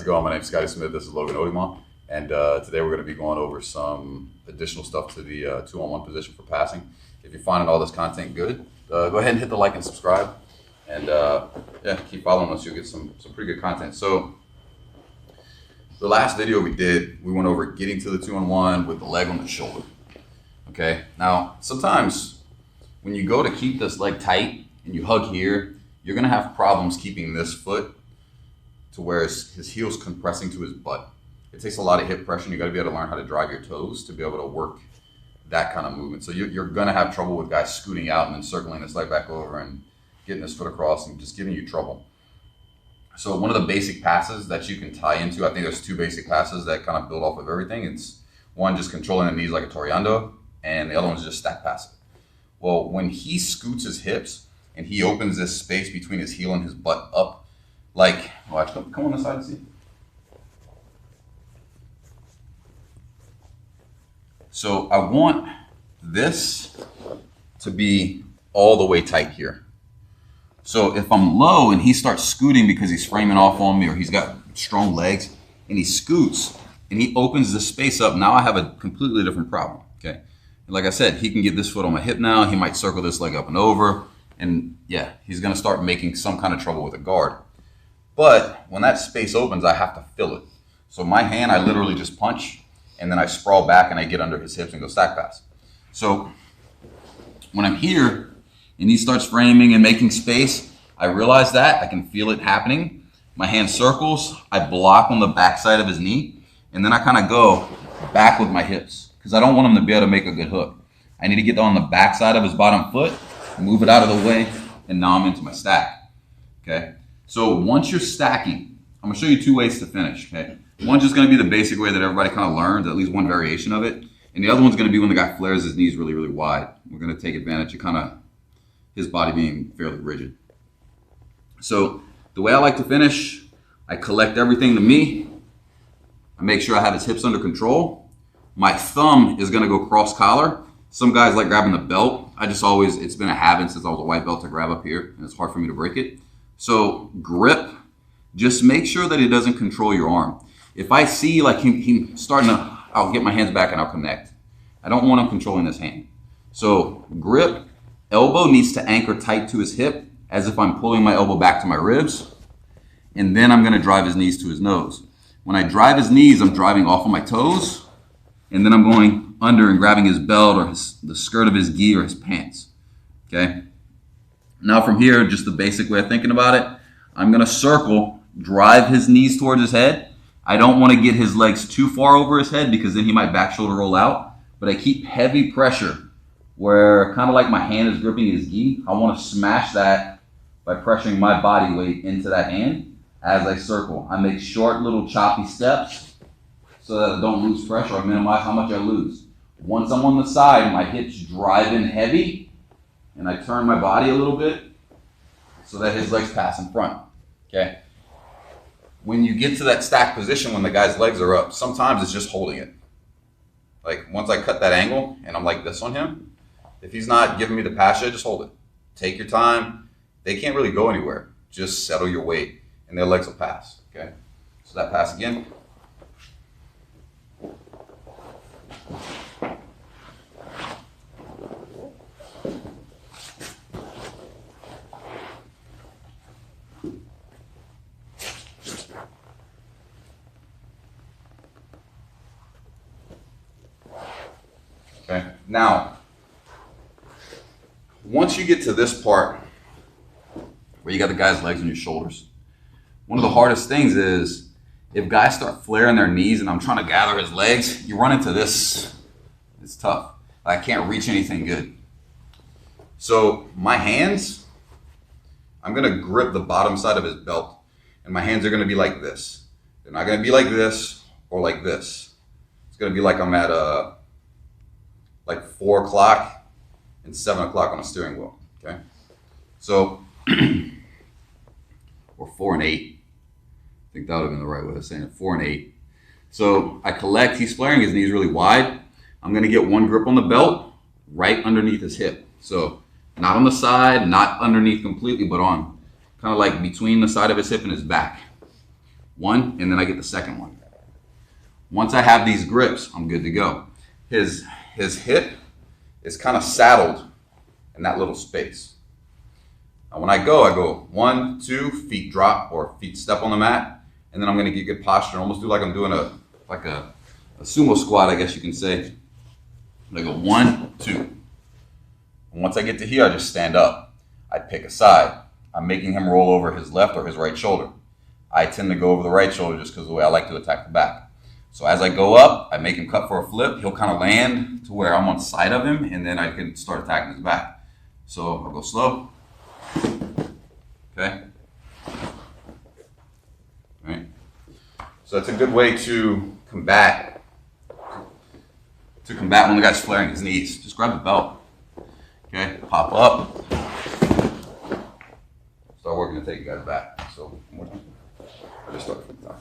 it going? My name's Scotty Smith. This is Logan, and today we're going to be going over some additional stuff to the 2-on-1 position for passing. If you're finding all this content good, go ahead and hit the like and subscribe, and yeah, keep following us. You'll get some pretty good content. So the last video we did, we went over getting to the 2-on-1 with the leg on the shoulder. Okay, now sometimes when you go to keep this leg tight and you hug here, you're going to have problems keeping this foot to where his heel's compressing to his butt. It takes a lot of hip pressure, and you got to be able to learn how to drive your toes to be able to work that kind of movement. So you're going to have trouble with guys scooting out and then circling this leg back over and getting his foot across and just giving you trouble. So one of the basic passes that you can tie into, I think there's two basic passes that kind of build off of everything. It's one, just controlling the knees like a toreando, and the other one's just stack passing. Well, when he scoots his hips and he opens this space between his heel and his butt up, like, watch, come on this side and see. So I want this to be all the way tight here. So if I'm low and he starts scooting because he's framing off on me or he's got strong legs and he scoots and he opens this space up, now I have a completely different problem, okay? Like I said, he can get this foot on my hip now. He might circle this leg up and over. And yeah, he's gonna start making some kind of trouble with a guard. But when that space opens, I have to fill it. So my hand, I literally just punch, and then I sprawl back and I get under his hips and go stack pass. So when I'm here and he starts framing and making space, I realize that, I can feel it happening. My hand circles, I block on the backside of his knee, and then I kind of go back with my hips because I don't want him to be able to make a good hook. I need to get on the backside of his bottom foot, move it out of the way, and now I'm into my stack, okay? So once you're stacking, I'm gonna show you two ways to finish, okay? One's just gonna be the basic way that everybody kind of learns, at least one variation of it. And the other one's gonna be when the guy flares his knees really, really wide. We're gonna take advantage of kind of his body being fairly rigid. So the way I like to finish, I collect everything to me. I make sure I have his hips under control. My thumb is gonna go cross collar. Some guys like grabbing the belt. It's been a habit since I was a white belt to grab up here, and it's hard for me to break it. So grip, just make sure that it doesn't control your arm. If I see like him starting to, I'll get my hands back and I'll connect. I don't want him controlling this hand. So grip, elbow needs to anchor tight to his hip as if I'm pulling my elbow back to my ribs. And then I'm gonna drive his knees to his nose. When I drive his knees, I'm driving off of my toes, and then I'm going under and grabbing his belt or the skirt of his gi or his pants, okay? Now from here, just the basic way of thinking about it, I'm gonna circle, drive his knees towards his head. I don't wanna get his legs too far over his head because then he might back shoulder roll out, but I keep heavy pressure where kind of like my hand is gripping his gi. I wanna smash that by pressuring my body weight into that hand as I circle. I make short little choppy steps so that I don't lose pressure. I minimize how much I lose. Once I'm on the side, my hips drive in heavy, and I turn my body a little bit so that his legs pass in front, okay? When you get to that stack position when the guy's legs are up, sometimes it's just holding it. Like once I cut that angle and I'm like this on him, if he's not giving me the pass yet, just hold it. Take your time. They can't really go anywhere. Just settle your weight and their legs will pass, okay? So that pass again. Okay. Now, once you get to this part where you got the guy's legs on your shoulders, one of the hardest things is if guys start flaring their knees and I'm trying to gather his legs, you run into this. It's tough. I can't reach anything good. So my hands, I'm going to grip the bottom side of his belt, and my hands are going to be like this. They're not going to be like this or like this. It's going to be like I'm at like 4 o'clock and 7 o'clock on a steering wheel, okay? So, or 4 and 8. I think that would have been the right way of saying it, 4 and 8. So I collect, he's flaring his knees really wide. I'm gonna get one grip on the belt right underneath his hip. So not on the side, not underneath completely, but on kind of like between the side of his hip and his back. One, and then I get the second one. Once I have these grips, I'm good to go. His hip is kind of saddled in that little space. Now when I go 1, 2, feet drop or feet step on the mat, and then I'm going to get good posture, almost do like I'm doing a sumo squat, I guess you can say. I go 1, 2. And once I get to here, I just stand up. I pick a side. I'm making him roll over his left or his right shoulder. I tend to go over the right shoulder just because of the way I like to attack the back. So as I go up, I make him cut for a flip. He'll kind of land to where I'm on the side of him, and then I can start attacking his back. So I'll go slow. Okay. All right. So that's a good way to combat when the guy's flaring his knees. Just grab the belt. Okay. Pop up. Start working to take you guys back. So I'll just start from the top.